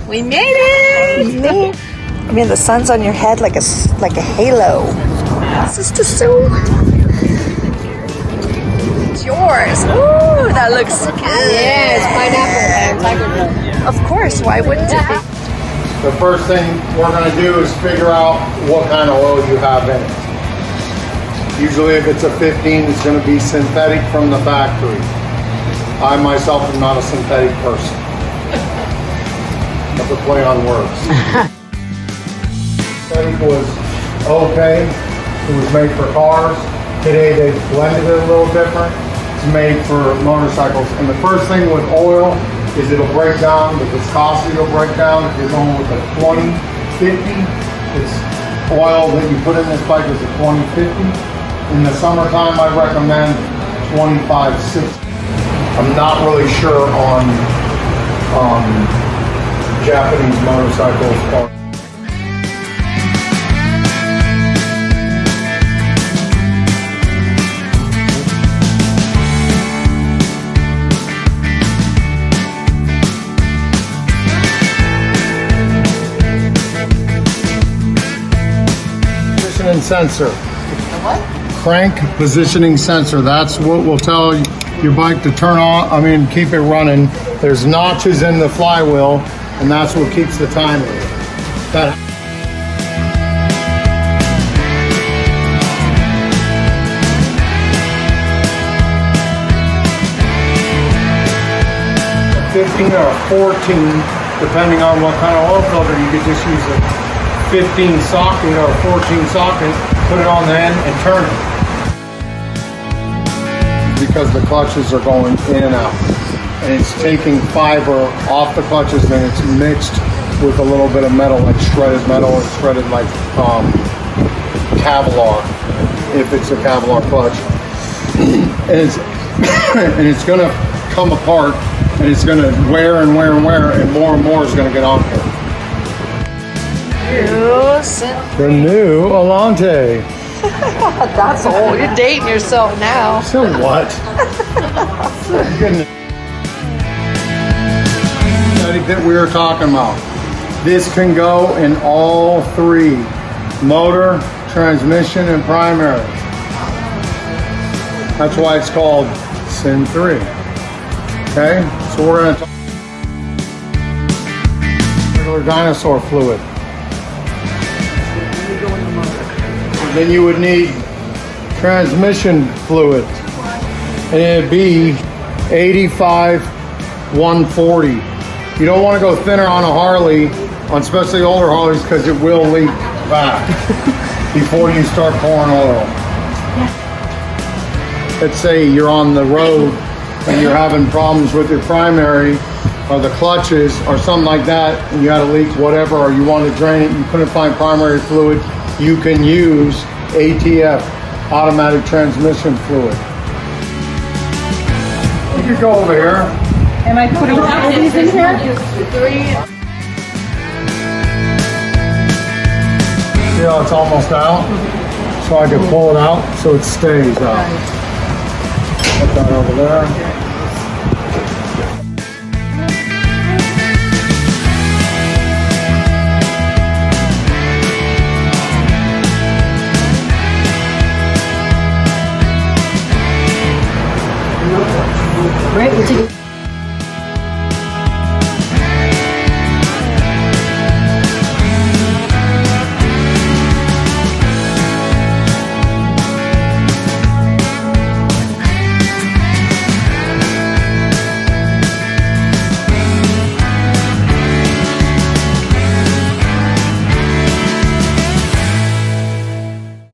We made it! I mean, the sun's on your head like a halo. This is just so... It's yours. Ooh, that looks good. Yeah, it's pineapple and tiger nut. Of course, why wouldn't it be? The first thing we're going to do is figure out what kind of oil you have in it. Usually if it's a 15, it's going to be synthetic from the factory. I myself am not a synthetic person. That's a play on words. Synthetic was okay. It was made for cars. Today they blended it a little different. It's made for motorcycles. And the first thing with oil is it'll break down, the viscosity will break down. If you're going with a 2050, it's oil that you put in this bike is a 2050. In the summertime, I recommend 2560. I'm not really sure on Japanese motorcycles. Positioning sensor. What? Crank positioning sensor. That's what will tell your bike to turn on, keep it running. There's notches in the flywheel, and that's what keeps the timer. That 15 or 14, depending on what kind of oil filter, you could just use a 15 socket or 14 socket, put it on the end and turn it. Because the clutches are going in and out. And it's taking fiber off the clutches and it's mixed with a little bit of metal, like shredded metal or shredded like Kevlar, if it's a Kevlar clutch. And it's gonna come apart and it's gonna wear and wear and wear and more is gonna get on here. The new Alante. That's old. You're dating yourself now. So what? Goodness. That we were talking about. This can go in all three: motor, transmission, and primary. That's why it's called Sin 3. Okay, so we're going to talk regular dinosaur fluid. Then you would need transmission fluid, and it'd be 85-140. You don't want to go thinner on a Harley, on especially older Harleys, because it will leak back before you start pouring oil. Let's say you're on the road and you're having problems with your primary or the clutches or something like that, and you had a leak, whatever, or you want to drain it, you couldn't find primary fluid, you can use ATF, automatic transmission fluid. You could go over here. Am I putting all these in here? See how it's almost out? So I can pull it out so it stays out. Put that over there. Right, we'll take it.